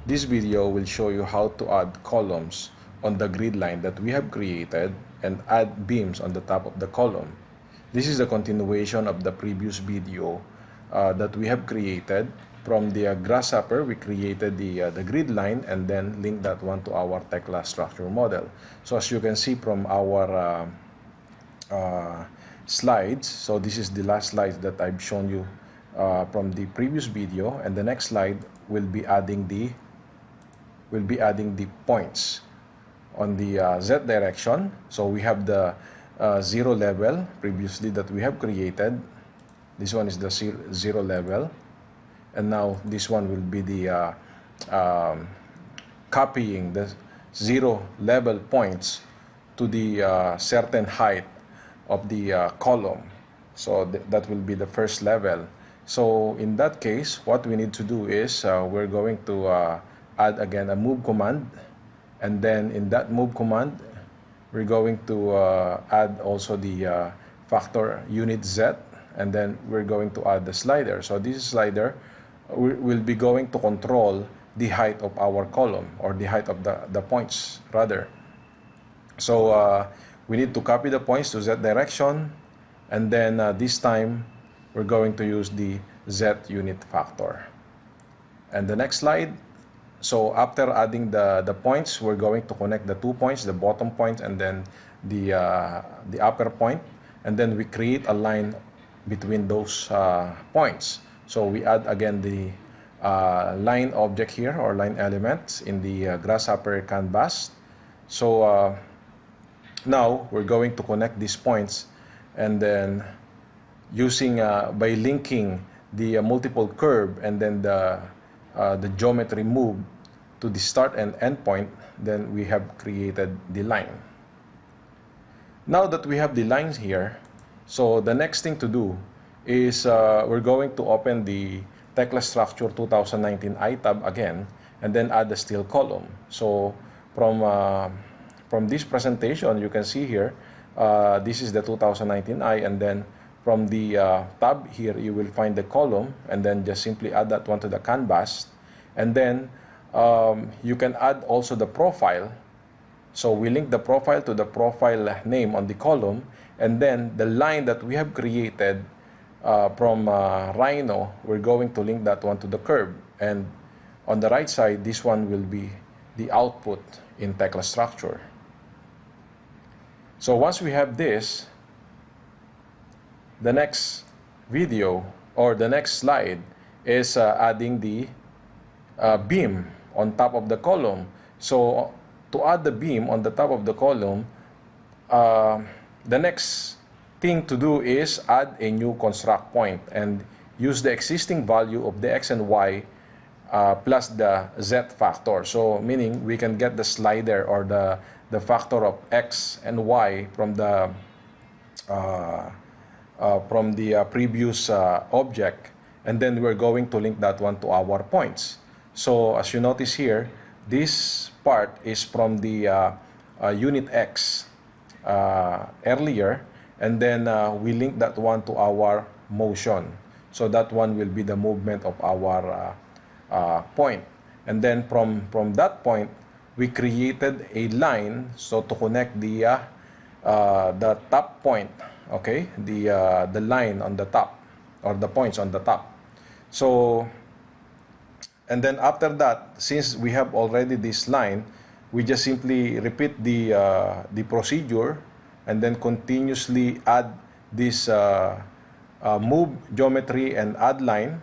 This video will show you how to add columns on the grid line that we have created and add beams on the top of the column. This is a continuation of the previous video that we have created. From the Grasshopper, we created the grid line and then linked that one to our Tekla structure model. So as you can see from our slides, so this is the last slide that I've shown you from the previous video, and the next slide will be adding the points on the Z direction. So we have the zero level previously that we have created. This one is the zero level, and now this one will be the copying the zero level points to the certain height of the column. So that will be the first level. So in that case, what we need to do is we're going to add again a move command, and then in that move command we're going to add also the factor unit Z, and then we're going to add the slider. So this slider will be going to control the height of our column, or the height of the points rather. So we need to copy the points to Z direction, and then this time we're going to use the Z unit factor. And the next slide, so after adding the points, we're going to connect the 2 points, the bottom point and then the upper point, and then we create a line between those points. So we add again the line object here, or line elements in the Grasshopper canvas. So now we're going to connect these points, and then using by linking the multiple curve and then the geometry move to the start and end point, then we have created the line. Now that we have the lines here, so the next thing to do is we're going to open the Tekla Structure 2019 I tab again, and then add the steel column. So from this presentation, you can see here, this is the 2019 I, and then from the tab here, you will find the column, and then just simply add that one to the canvas. And then you can add also the profile. So we link the profile to the profile name on the column, and then the line that we have created from Rhino, we're going to link that one to the curve. And on the right side, this one will be the output in Tekla Structure. So once we have this, the next video or the next slide is adding the beam on top of the column. So to add the beam on the top of the column, the next thing to do is add a new construct point and use the existing value of the X and Y plus the Z factor. So meaning we can get the slider or the factor of X and Y from the previous object, and then we're going to link that one to our points. So as you notice here, this part is from the unit X earlier, and then we link that one to our motion. So that one will be the movement of our point. And then from that point, we created a line so to connect the top point. Okay, the line on the top, or the points on the top. So, and then after that, since we have already this line, we just simply repeat the procedure, and then continuously add this move geometry and add line.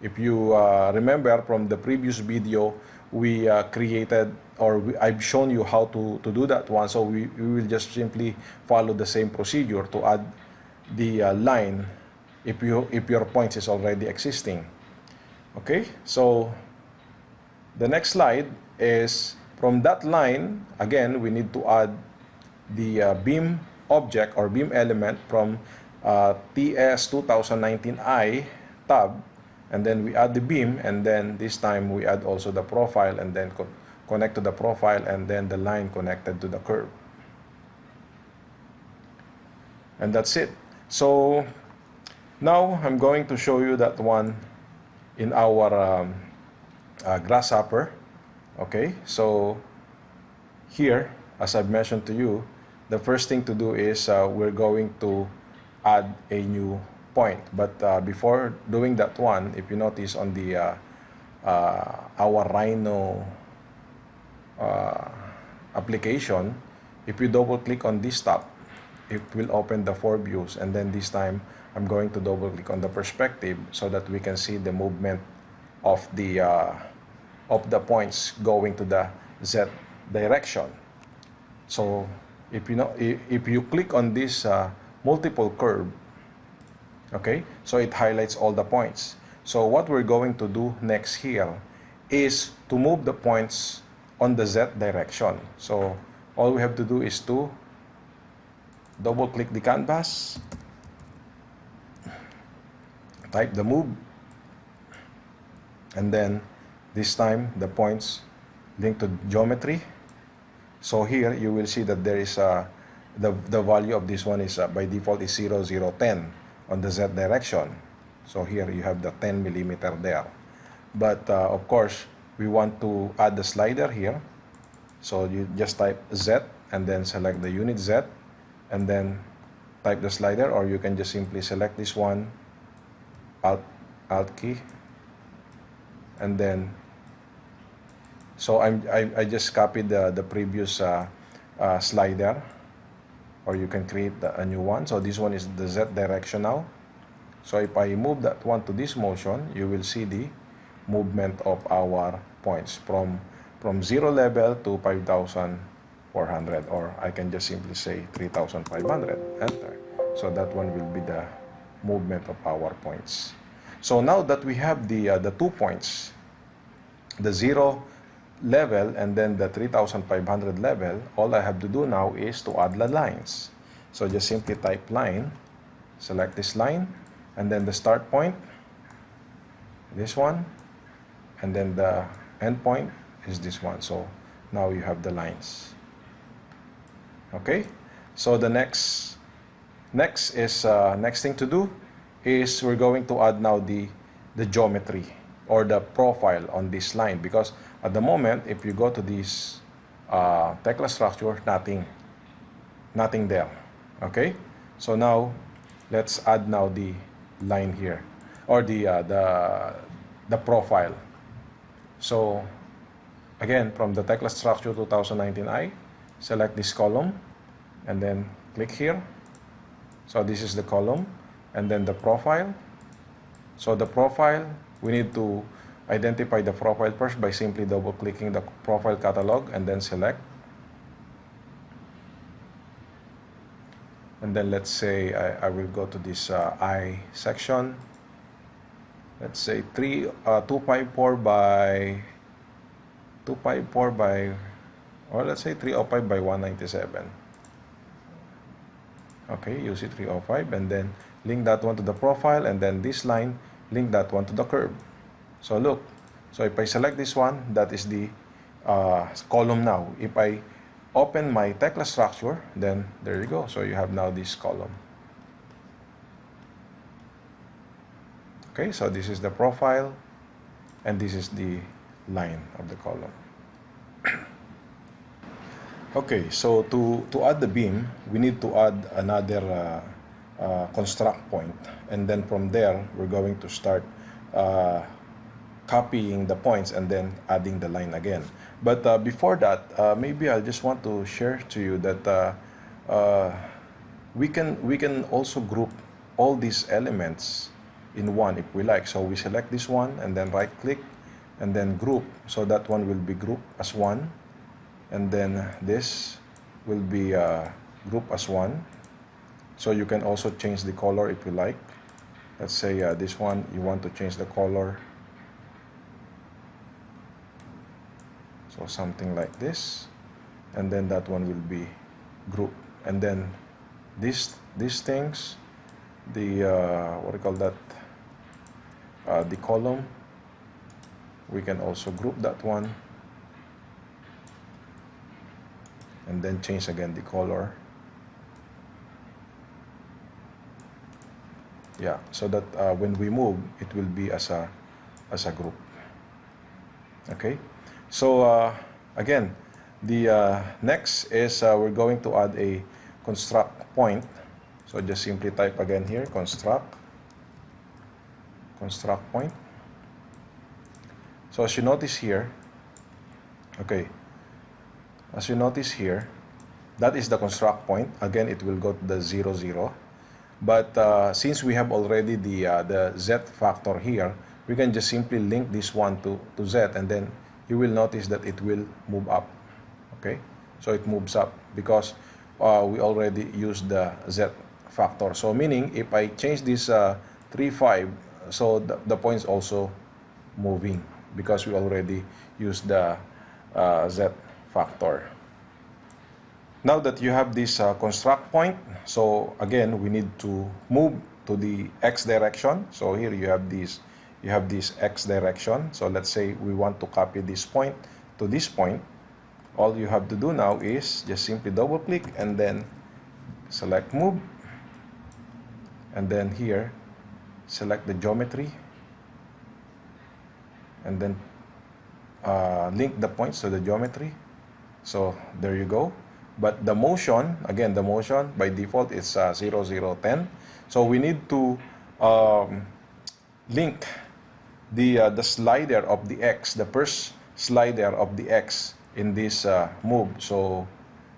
If you remember from the previous video, we created, or I've shown you how to do that one. So we will just simply follow the same procedure to add the line if your points is already existing. Okay, so the next slide is from that line. Again, we need to add the beam object or beam element from TS 2019 I tab, and then we add the beam, and then this time we add also the profile, and then connect to the profile, and then the line connected to the curve. And that's it. So now I'm going to show you that one in our Grasshopper. Okay, so here, as I've mentioned to you, the first thing to do is we're going to add a new point. But before doing that one, if you notice on the our Rhino application, if you double click on this tab, it will open the 4 views, and then this time I'm going to double click on the perspective so that we can see the movement of the points going to the Z direction. So if you click on this multiple curve, okay, so it highlights all the points. So what we're going to do next here is to move the points on the Z direction. So all we have to do is to double click the canvas, type the move, and then this time the points link to geometry. So here you will see that there is the value of this one is by default is 0, 0, 10 on the Z direction. So here you have the 10 millimeter there. But of course, we want to add the slider here. So you just type Z and then select the unit Z and then type the slider, or you can just simply select this one, Alt key, and then so I just copied the previous slider, or you can create a new one. So this one is the Z direction now. So if I move that one to this motion, you will see the movement of our points from 0 level to 5,400, or I can just simply say 3,500, enter. So that one will be the movement of our points. So now that we have the 2 points, the 0 level and then the 3,500 level, all I have to do now is to add the lines. So just simply type line, select this line, and then the start point, this one, and then the end point is this one. So now you have the lines. Okay, so the next thing to do is we're going to add now the geometry or the profile on this line, because at the moment if you go to this Tekla structure, nothing there. Okay, so now let's add now the line here, or the profile. So again, from the Tekla Structure 2019i, select this column and then click here. So this is the column, and then the profile. So the profile, we need to identify the profile first by simply double clicking the profile catalog and then select. And then let's say I will go to this I section. Let's say 254 by 254 by, or let's say 305 by 197. Okay, you see 305, and then link that one to the profile, and then this line, link that one to the curve. So look, so if I select this one, that is the column now. If I open my Tekla structure, then there you go. So you have now this column. Okay, so this is the profile, and this is the line of the column. Okay, so to add the beam, we need to add another construct point, and then from there we're going to start copying the points and then adding the line again. But before that, maybe I just want to share to you that we can also group all these elements in one if we like. So we select this one and then right click and then group, so that one will be grouped as one, and then this will be grouped as one. So you can also change the color if you like. Let's say this one, you want to change the color, so something like this, and then that one will be grouped. And then these things, the what do you call that, the column, we can also group that one and then change again the color. Yeah, so that when we move, it will be as a group. Okay, So again, the next is we're going to add a construct point. So just simply type again here, construct point. So as you notice here, okay, as you notice here, that is the construct point. Again, it will go to the 0, 0. But since we have already the Z factor here, we can just simply link this one to Z, and then you will notice that it will move up. Okay, so it moves up because we already used the Z factor. So meaning if I change this 3, 5, so the point's also moving because we already used the Z factor. Now that you have this construct point, so again we need to move to the X direction. So here you have this X direction. So let's say we want to copy this point to this point. All you have to do now is just simply double click and then select move, and then here select the geometry, and then link the points to the geometry. So there you go. But the motion, again, the motion by default is 0, 0, 10. So we need to link the slider of the X, the first slider of the X in this move. So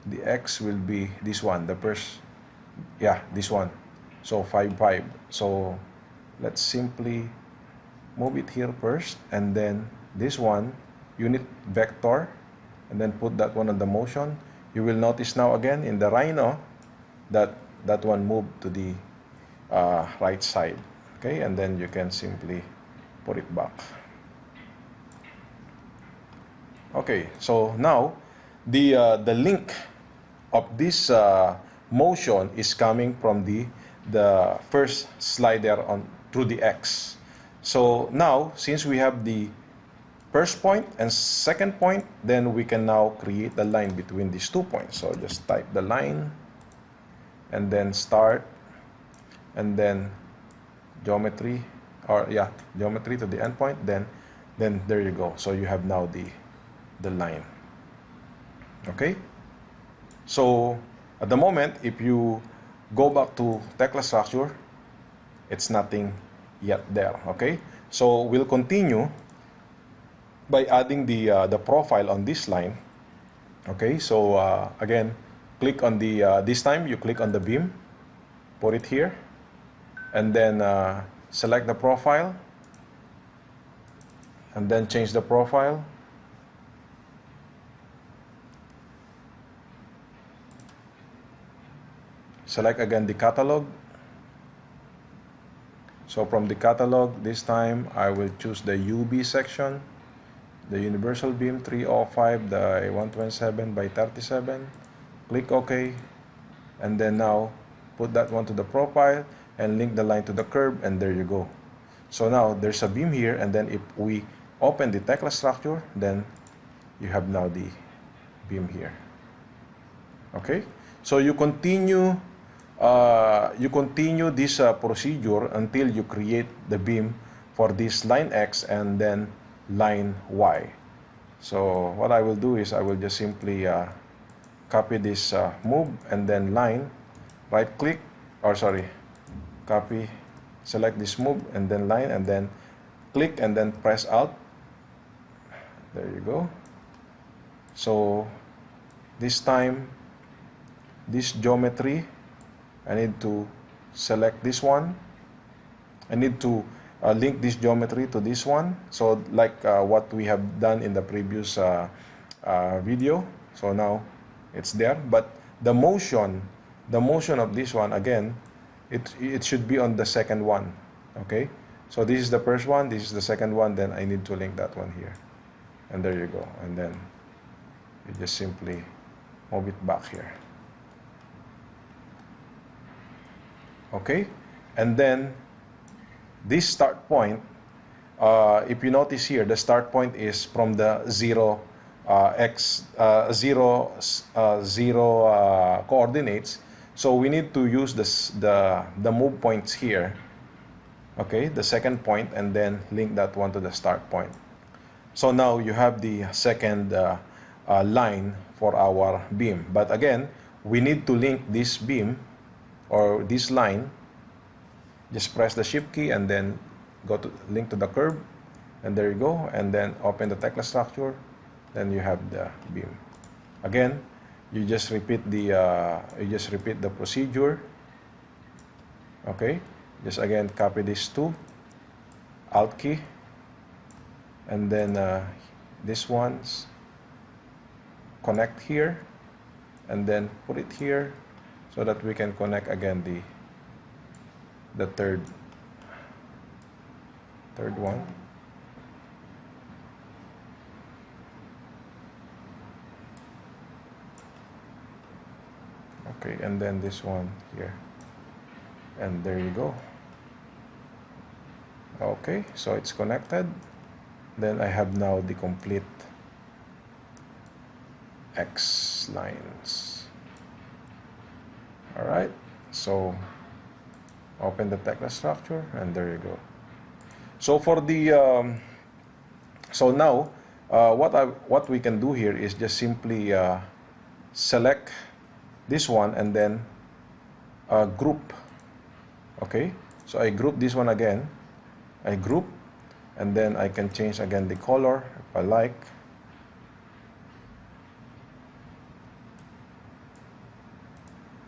the X will be this one, the first, yeah, this one. So 5, 5. So let's simply move it here first, and then this one, unit vector, and then put that one on the motion. You will notice now again in the Rhino that that one moved to the right side. Okay, and then you can simply put it back. Okay, so now the link of this motion is coming from the first slider on through the X. So now, since we have the first point and second point, then we can now create the line between these 2 points. So just type the line, and then start, and then geometry, or yeah, geometry to the end point. Then there you go. So you have now the line. Okay. So at the moment, if you go back to Tekla Structure, it's nothing yet there. Okay. So we'll continue by adding the profile on this line. Okay, so again, click on the this time you click on the beam, put it here, and then select the profile, and then change the profile. Select again the catalog. So from the catalog, this time I will choose the UB section, the universal beam 305 by 127 by 37. Click OK, and then now put that one to the profile and link the line to the curve, and there you go. So now there's a beam here, and then if we open the Tekla structure, then you have now the beam here. Okay, so you continue this procedure until you create the beam for this line X and then line Y. So what I will do is I will just simply copy this move and then line, right click, or sorry, copy, select this move and then line, and then click and then press Alt. There you go. So this time, this geometry, I need to select this one. I need to link this geometry to this one, so like what we have done in the previous video. So now it's there, but the motion of this one, again, it should be on the second one. Okay, so this is the first one, this is the second one, then I need to link that one here, and there you go, and then you just simply move it back here. Okay, and then this start point, if you notice here, the start point is from the 0 coordinates. So we need to use the move points here. Okay, the second point, and then link that one to the start point. So now you have the second line for our beam. But again, we need to link this beam or this line. Just press the shift key and then go to link to the curve, and there you go, and then open the Tekla structure, then you have the beam. Again, you just repeat the procedure. Okay, just again copy these two, Alt key, and then this one's connect here, and then put it here so that we can connect again the third one. Okay, and then this one here, and there you go. Okay, so it's connected. Then I have now the complete X lines. All right, so open the Tekla structure, and there you go. So for the so now what we can do here is just simply select this one and then group. Okay, so I group this one again. I group, and then I can change again the color if I like.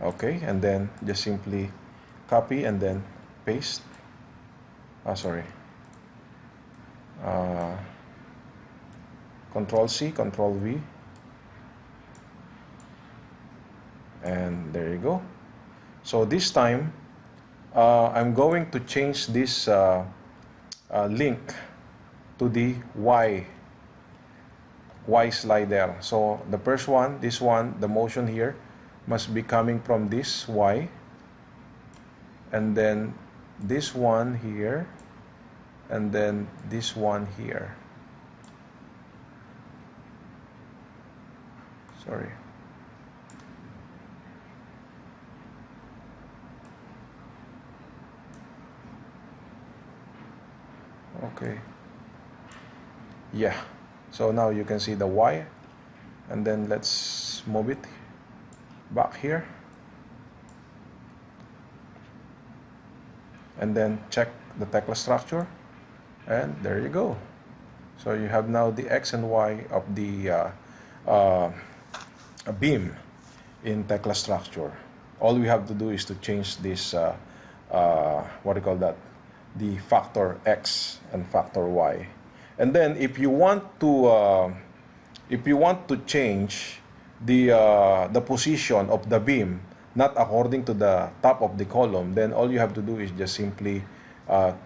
Okay, and then just simply copy and then paste. Control C, Control V, and there you go. So this time I'm going to change this link to the Y slider. So the first one, this one, the motion here must be coming from this Y, and then this one here, and then this one here. Sorry. Okay. Yeah. So now you can see the Y, and then let's move it back here, and then check the Tekla structure, and there you go. So you have now the X and Y of the beam in Tekla structure. All we have to do is to change this what do you call that, the factor X and factor Y. And then if you want to change the position of the beam not according to the top of the column, then all you have to do is just simply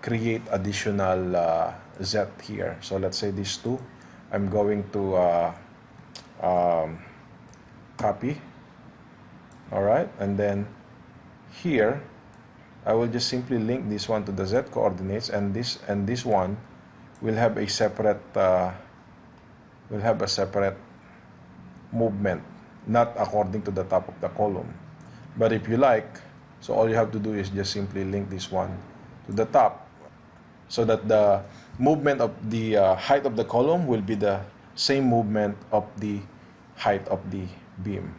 create additional Z here. So let's say these two, I'm going to copy. All right, and then here I will just simply link this one to the Z coordinates, and this one will have a separate movement, not according to the top of the column. But if you like, so all you have to do is just simply link this one to the top, so that the movement of the height of the column will be the same movement of the height of the beam,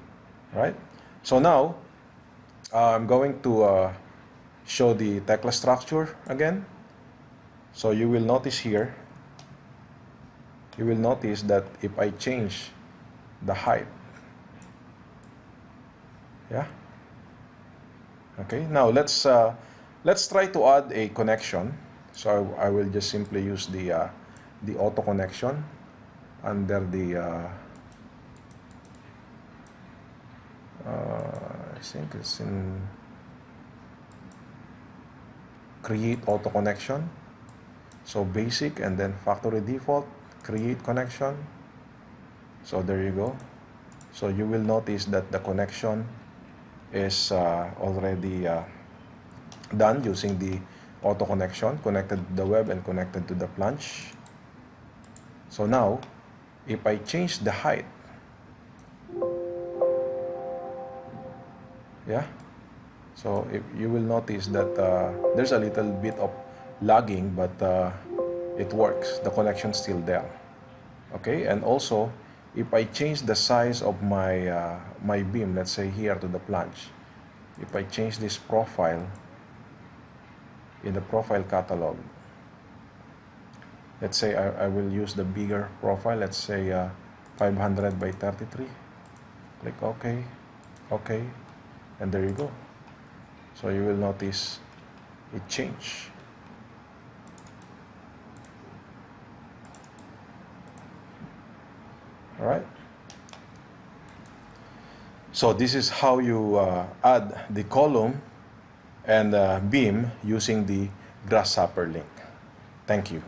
right? So now I'm going to show the Tekla structure again. So you will notice here, you will notice that if I change the height, yeah, okay, now let's try to add a connection. So I will just simply use the auto connection under the I think it's in create auto connection. So basic and then factory default, create connection. So there you go. So you will notice that the connection is already done using the auto connection, connected to the web and connected to the planche. So now if I change the height, yeah, so if you will notice that there's a little bit of lagging, but it works. The connection is still there. Okay, and also if I change the size of my my beam, let's say here to the flange, if I change this profile in the profile catalog, let's say I will use the bigger profile, let's say 500 by 33. Click OK, OK, and there you go. So you will notice it changed. All right. So this is how you add the column and beam using the Grasshopper link. Thank you.